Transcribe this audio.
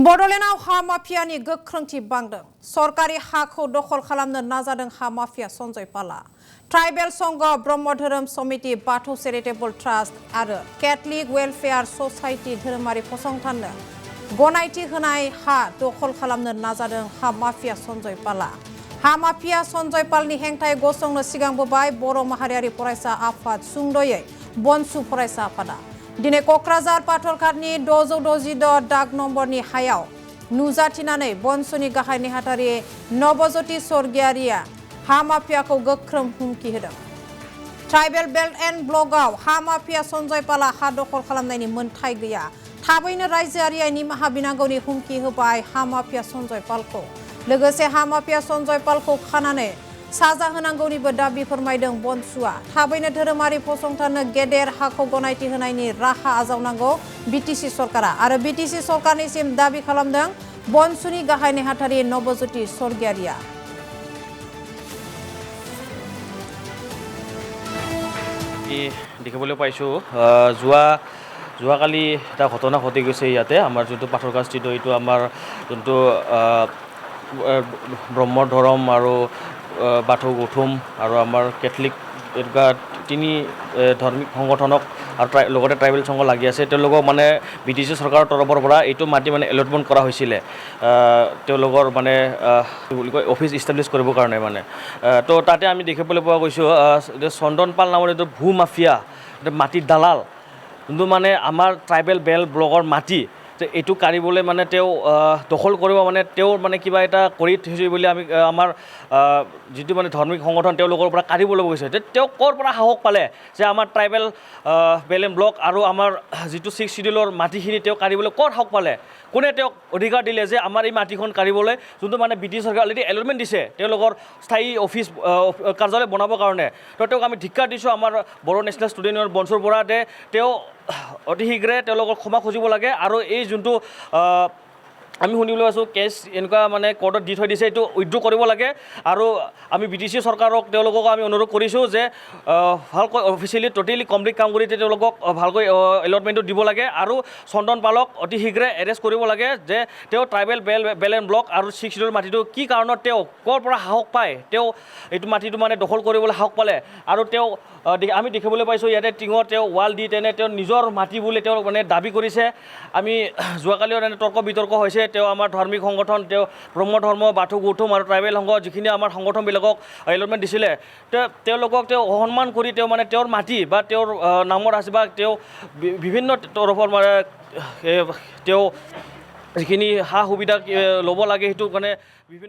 बड'लेण्डआव हा माफियानि गोख्रोंथि बांदों। सरकारि हाखौ दखल खालामनो नाजादों हा माफिया सन्जय पालआ। ट्राइबेल संघ, ब्रह्म धोरोम समिति, बाथौ चेरिटेबल ट्रास्ट आरो कैथलिक वेलफेयार ससाइटि धोरोमारि फसंथाननो गनायथि होनाय हा दखल खालामनो नाजादों हा माफिया सन्जय पालआ। हा माफिया सन्जय पालनि हेंथायै गसंनो सिगांबोबाय बर' माहारियारि फरायसा आफाद, सुंद'यै बनसु फरायसा आफादा। दिनै क'क्राझार पाथलघाटनि 666 दाग नम्बरनि हायाव नुजाथिनानै बनसुनि गाहाय नेहाथारि नबज्योति स्वर्गियारिया हा माफियाखौ गोख्रों हुमखि होदों। ट्राइबेल बेल्ट एन्ड ब्लकआव हा माफिया सन्जय पालआ हा दखल खालामनायनि मोन्थाय गैया। थाबैनो रायजोआरिया निमाहा बिनांगौनि हुमखि होबाय हा माफिया सन्जय पालखौ। लोगोसे हा माफिया सन्जय पालखौ खानानै साजा होनांगौनिबो दाबि फोरमायदों बनसुआ। थाबैनो धोरोमारि फसंथाननो गेदेर हाखौ गनायथि होनायनि राहा आजावनांगौ बिटिसि सरकारा आरो बिटिसि सरकारनिसिम दाबि खालामदों बनसुनि गाहाय नेहाथारि नबज्योति स्वर्गियारिया। দেখিবলৈ পাইছোঁ যোৱাকালি এটা ঘটনা ঘটি গৈছে ইয়াতে আমাৰ যোনটো পাথৰঘাট স্থিত এইটো আমাৰ যোনটো ব্ৰহ্ম ধৰ্ম আৰু বাথৌ গৌতম আৰু আমাৰ কেথলিক এনেকুৱা তিনি ধাৰ্মিক সংগঠনক আৰু লগতে ট্ৰাইবেল সংঘ লাগি আছে। তেওঁলোকক মানে বিটিচি চৰকাৰৰ তৰফৰ পৰা এইটো মাটি মানে এলটমেণ্ট কৰা হৈছিলে তেওঁলোকৰ মানে কি বুলি কয় অফিচ ইষ্টাব্লিছ কৰিবৰ কাৰণে মানে। তো তাতে আমি দেখিবলৈ পোৱা গৈছোঁ চন্দন পাল নামৰ এইটো ভূ মাফিয়া, মাটিৰ দালাল, যোনটো মানে আমাৰ ট্ৰাইবেল বেল্ট ব্লকৰ মাটি এইটো কাঢ়িবলৈ মানে তেওঁ দখল কৰিব মানে তেওঁৰ মানে কিবা এটা কৰি থৈছে বুলি আমি আমাৰ যিটো মানে ধাৰ্মিক সংগঠন তেওঁলোকৰ পৰা কাঢ়িবলৈ গৈছে। তেওঁ ক'ৰ পৰা সাহস পালে যে আমাৰ ট্ৰাইবেল বেল্ট এণ্ড ব্লক আৰু আমাৰ যিটো 6 শিডিউলৰ মাটিখিনি তেওঁ কাঢ়িবলৈ ক'ৰ সাহস পালে? কোনে তেওঁক অধিকাৰ দিলে যে আমাৰ এই মাটিখন কাঢ়িবলৈ, যোনটো মানে ব্ৰিটিছ চৰকাৰে অলৰেডি এলটমেণ্ট দিছে তেওঁলোকৰ স্থায়ী অফিচ কাৰ্যালয় বনাবৰ কাৰণে। তো তেওঁক আমি ধিক্কাৰ দিছোঁ আমাৰ বড়ো নেশ্যনেল ষ্টুডেণ্ট ইউনিয়ন বনচুৰ পৰা তেওঁ অতি শীঘ্ৰে তেওঁলোকক ক্ষমা খুজিব লাগে আৰু এই যোনটো আমি শুনিবলৈ আছোঁ কেছ এনেকুৱা মানে কোৰ্টত দি থৈ দিছে এইটো উইথড্ৰ কৰিব লাগে। আৰু আমি বিটিচি চৰকাৰক তেওঁলোকক আমি অনুৰোধ কৰিছোঁ যে ভালকৈ অফিচিয়েলি ট'টেলি কমপ্লিট কাম কৰি তেওঁলোকক ভালকৈ এলটমেণ্টটো দিব লাগে আৰু চন্দন পালক অতি শীঘ্ৰে এৰেষ্ট কৰিব লাগে যে তেওঁ ট্ৰাইবেল বেল্ট এণ্ড ব্লক আৰু 6 শিডিউলৰ মাটিটো কি কাৰণত তেওঁ ক'ৰ পৰা সাহস পায়, তেওঁ এইটো মাটিটো মানে দখল কৰিবলৈ সাহস পালে। আৰু তেওঁ আমি দেখিবলৈ পাইছোঁ ইয়াতে টিঙত তেওঁ ৱাল দি তেওঁ নিজৰ মাটি বুলি তেওঁ মানে দাবী কৰিছে। আমি যোৱাকালিও তৰ্ক বিতৰ্ক হৈছে, তেওঁ আমাৰ ধাৰ্মিক সংগঠন, তেওঁ ব্ৰহ্ম ধৰ্ম, বাথৌ গৌতম আৰু ট্ৰাইবেল সংঘ যিখিনি আমাৰ সংগঠনবিলাকক এলটমেণ্ট দিছিলে তেওঁলোকক তেওঁ অসন্মান কৰি তেওঁ মানে তেওঁৰ মাটি বা তেওঁৰ নামত আছে বা তেওঁ বিভিন্ন তৰফৰ মানে তেওঁ যিখিনি সা সুবিধা ল'ব লাগে সেইটো মানে বিভিন্ন